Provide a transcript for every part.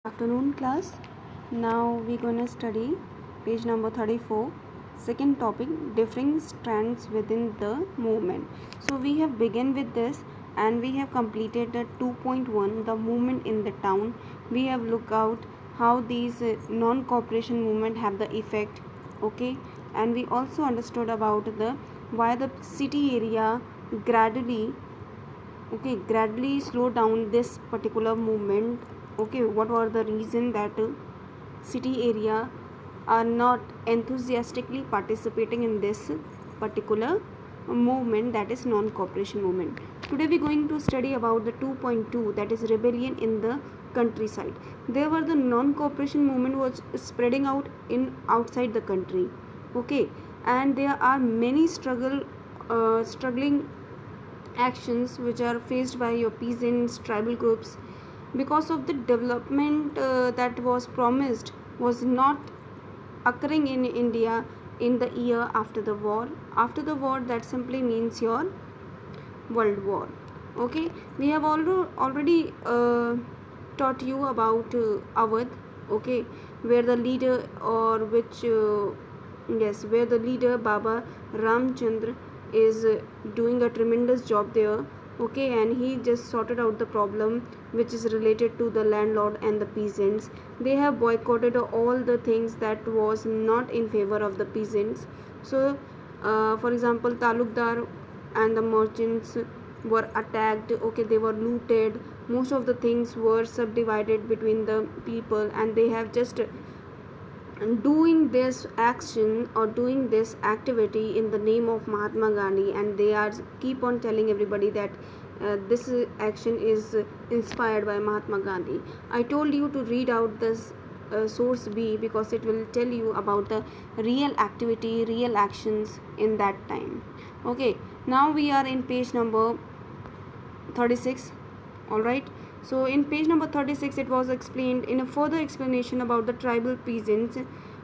Afternoon class. Now we're going to study page number 34, second topic, differing strands within the movement. So we have begun with this and we have completed the 2.1, the movement in the town. We have looked out how these non-cooperation movement have the effect, okay, and we also understood about the why the city area gradually slow down this particular movement. Okay, what were the reason that city area are not enthusiastically participating in this particular movement, that is non-cooperation movement. Today we are going to study about the 2.2, that is rebellion in the countryside. There were the non-cooperation movement was spreading out in outside the country, okay, and there are many struggling actions which are faced by your peasants, tribal groups, because of the development that was promised was not occurring in India in the year after the war. After the war, that simply means your World War. Okay, we have already taught you about Awadh. Okay, where the leader where the leader Baba Ramchandra is doing a tremendous job there. Okay, and he just sorted out the problem which is related to the landlord and the peasants. They have boycotted all the things that was not in favor of the peasants. So for example, talukdar and the merchants were attacked. Okay, they were looted. Most of the things were subdivided between the people, and they have just doing this action or doing this activity in the name of Mahatma Gandhi, and they are keep on telling everybody that this action is inspired by Mahatma Gandhi. I told you to read out this source B because it will tell you about the real activity, real actions in that time. Okay, now we are in page number 36. All right, so in page number 36 it was explained in a further explanation about the tribal peasants.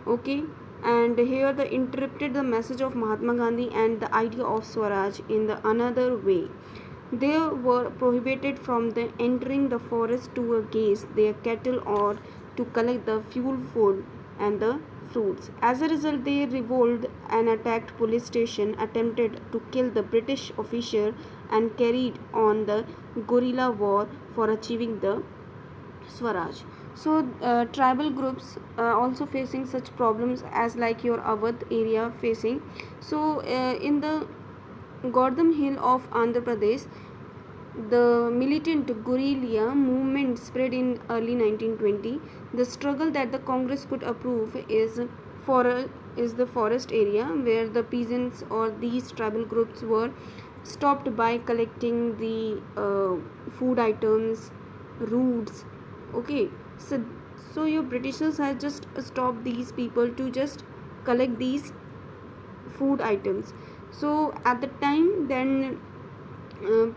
Okay, and here they interpreted the message of Mahatma Gandhi and the idea of Swaraj in the another way. They were prohibited from the entering the forest to graze their cattle or to collect the fuel food and the fruits. As a result, they revolted and attacked police station, attempted to kill the British officer, and carried on the guerrilla war for achieving the Swaraj. So tribal groups also facing such problems as like your Awadh area facing. So in the Gordham Hill of Andhra Pradesh, the militant guerrilla movement spread in early 1920. The struggle that the Congress could approve is the forest area where the peasants or these tribal groups were stopped by collecting the food items, roots. Okay, so your Britishers had just stopped these people to just collect these food items. So at the time then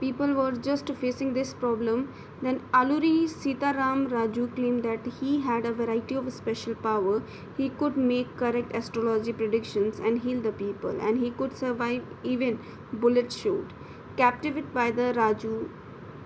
people were just facing this problem. Then Aluri Sitaram Raju claimed that he had a variety of special power. He could make correct astrology predictions and heal the people, and he could survive even bullet shot. Captivated by the Raju,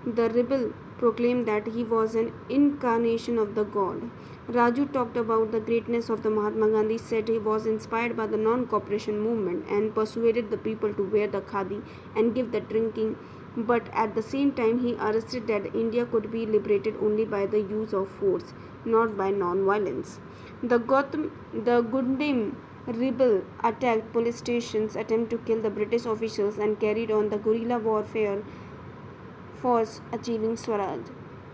the rebel proclaimed that he was an incarnation of the god. Raju talked about the greatness of the Mahatma Gandhi, said he was inspired by the non-cooperation movement and persuaded the people to wear the khadi and give the drinking. But at the same time, he arrested that India could be liberated only by the use of force, not by non-violence. The Gundim rebel attacked police stations, attempted to kill the British officials, and carried on the guerrilla warfare for achieving Swaraj.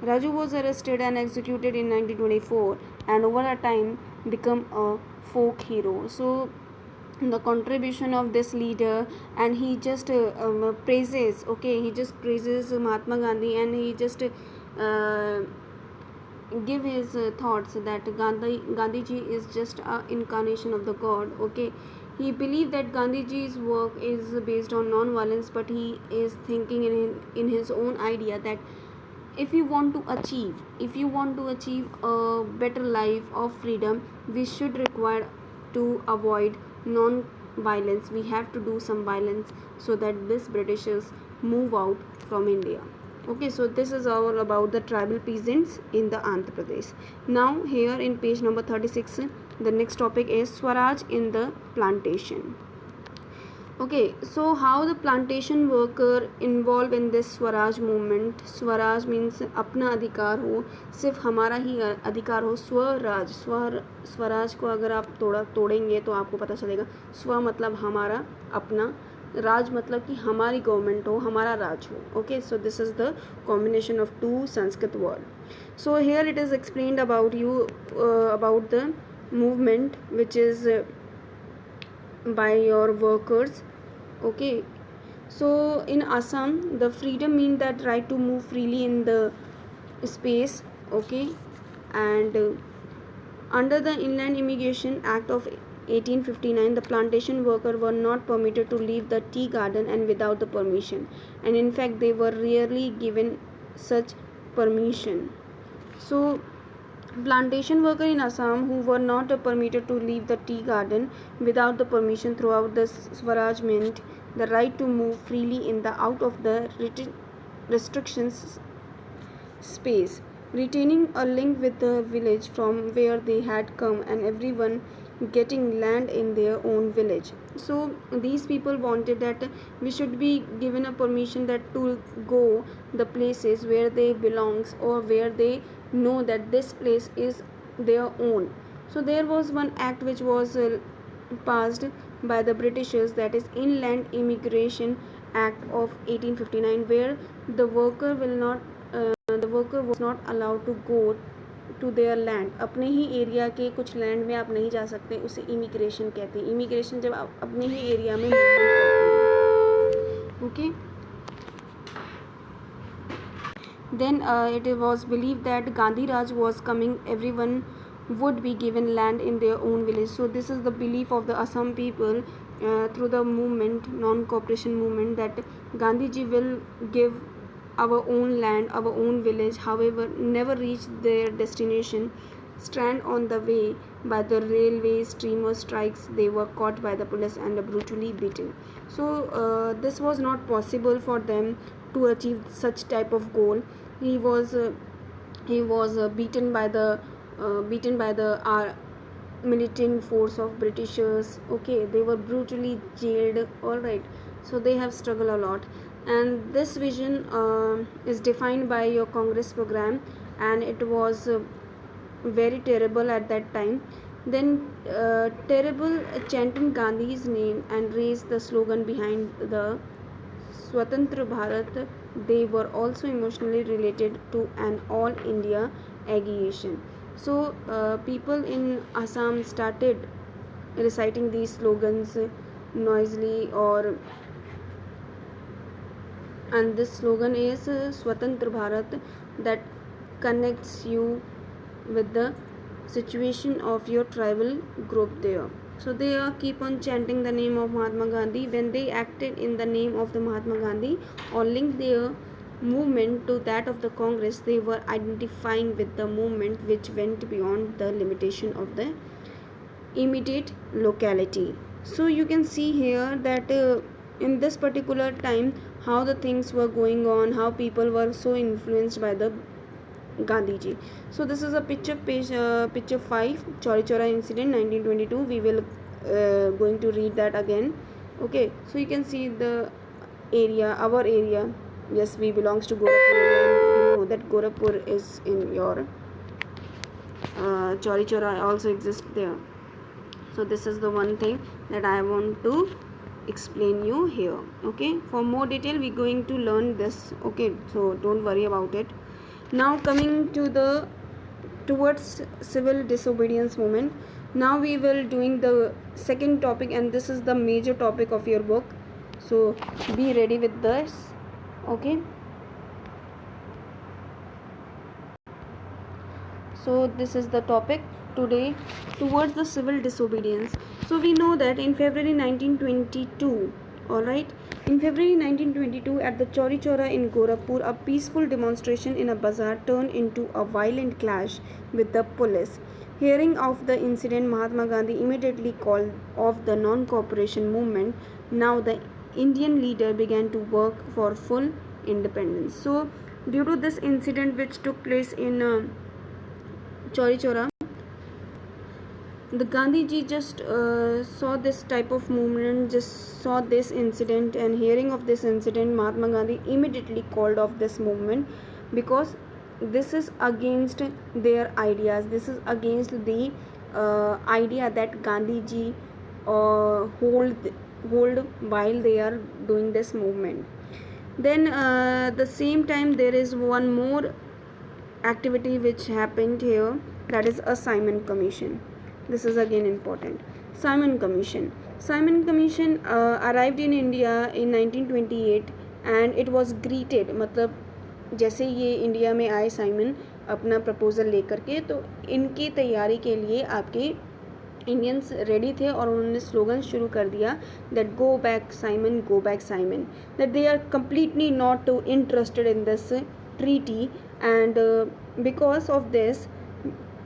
Raju was arrested and executed in 1924 and over a time became a folk hero. So the contribution of this leader, and he just praises, okay, he just praises Mahatma Gandhi, and he just give his thoughts that Gandhiji is just an incarnation of the god. Okay, he believed that Gandhiji's work is based on non-violence, but he is thinking in his own idea that if you want to achieve a better life of freedom, we should require to avoid non-violence. We have to do some violence so that these Britishers move out from India. Okay, so this is all about the tribal peasants in the Andhra Pradesh. Now here in page number 36, the next topic is Swaraj in the plantation. Okay, so how the plantation worker involved in this Swaraj movement. Swaraj means अपना अधिकार हो, सिर्फ हमारा ही अधिकार हो. स्वराज, स्वराज को अगर आप तोड़ेंगे तो आपको पता चलेगा. स्व मतलब हमारा, अपना, राज मतलब कि हमारी गवर्नमेंट हो, हमारा राज हो. Okay, so this is the combination of two Sanskrit word. So here it is explained about you about the movement which is by your workers. Okay, so in Assam the freedom means that right to move freely in the space. Okay, and under the Inland Immigration Act of 1859, the plantation workers were not permitted to leave the tea garden and without the permission, and in fact they were rarely given such permission. So plantation workers in Assam who were not permitted to leave the tea garden without the permission throughout the Swaraj meant the right to move freely in the out of the restrictions space, retaining a link with the village from where they had come, and everyone getting land in their own village. So these people wanted that we should be given a permission that to go the places where they belongs or where they know that this place is their own. So there was one act which was passed by the Britishers, that is Inland Immigration Act of 1859, where the worker was not allowed to go to their land. अपने ही area के कुछ land में आप नहीं जा सकते, उसे इमिग्रेशन कहते हैं. इमिग्रेशन जब आप अपने ही एरिया में okay. Then it was believed that Gandhi Raj was coming, everyone would be given land in their own village. So this is the belief of the Assam people through the movement, non-cooperation movement, that Gandhi ji will give our own land, our own village. However, never reach their destination, strand on the way by the railway steamer strikes. They were caught by the police and brutally beaten. So this was not possible for them to achieve such type of goal. He was beaten by the militant force of Britishers. Okay, they were brutally jailed. All right, so they have struggled a lot, and this vision is defined by your Congress program, and it was very terrible at that time. Then terrible chanting Gandhi's name and raised the slogan behind the Swatantra Bharat. They were also emotionally related to an all India agitation. So people in Assam started reciting these slogans noisily, and this slogan is Swatantra Bharat, that connects you with the situation of your tribal group there. So they keep on chanting the name of Mahatma Gandhi. When they acted in the name of the Mahatma Gandhi or linked their movement to that of the Congress, they were identifying with the movement which went beyond the limitation of the immediate locality. So you can see here that in this particular time how the things were going on, how people were so influenced by the Gandhi ji. So this is a picture, picture 5, Chauri Chaura incident 1922. We will going to read that again. Okay, so you can see the area, our area. Yes, we belongs to Gorakhpur area, and you know that Gorakhpur is in your Chauri Chaura also exists there. So this is the one thing that I want to explain you here. Okay, for more detail we going to learn this. Okay, so don't worry about it. Now coming to the towards civil disobedience movement. Now we will doing the second topic, and this is the major topic of your book. So be ready with this. Okay. So this is the topic today, towards the civil disobedience. So we know that in February 1922, alright, in February 1922 at the Chauri Chaura in Gorakhpur, a peaceful demonstration in a bazaar turned into a violent clash with the police. Hearing of the incident, Mahatma Gandhi immediately called off the non-cooperation movement. Now the Indian leader began to work for full independence. So due to this incident which took place in Chauri Chora, the Gandhiji just saw this type of movement, just saw this incident, and hearing of this incident, Mahatma Gandhi immediately called off this movement, because this is against their ideas. This is against the idea that Gandhiji hold while they are doing this movement. Then the same time there is one more activity which happened here, that is a Simon Commission. This is again important. Simon Commission. Simon Commission arrived in India in 1928 and it was greeted, मतलब जैसे ये India में आए Simon अपना proposal लेकर के, तो इनकी तैयारी के लिए आपके इंडियंस रेडी थे और उन्होंने स्लोगन शुरू कर दिया that go back Simon, that they are completely not interested in this treaty. And because of this,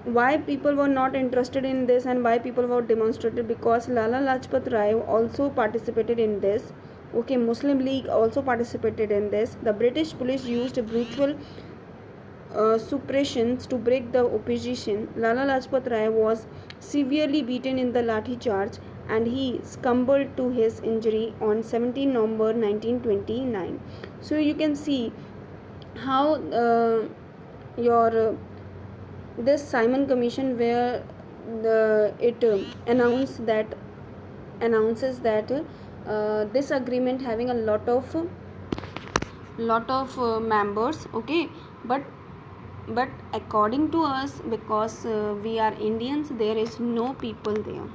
why people were not interested in this and why people were demonstrated, because Lala Lajpat Rai also participated in this. Okay, Muslim League also participated in this. The British police used brutal suppressions to break the opposition. Lala Lajpat Rai was severely beaten in the lathi charge and he succumbed to his injury on 17 November 1929. So you can see how this Simon Commission, where it announces that this agreement having a lot of members, okay, but according to us, because we are Indians, there is no people there.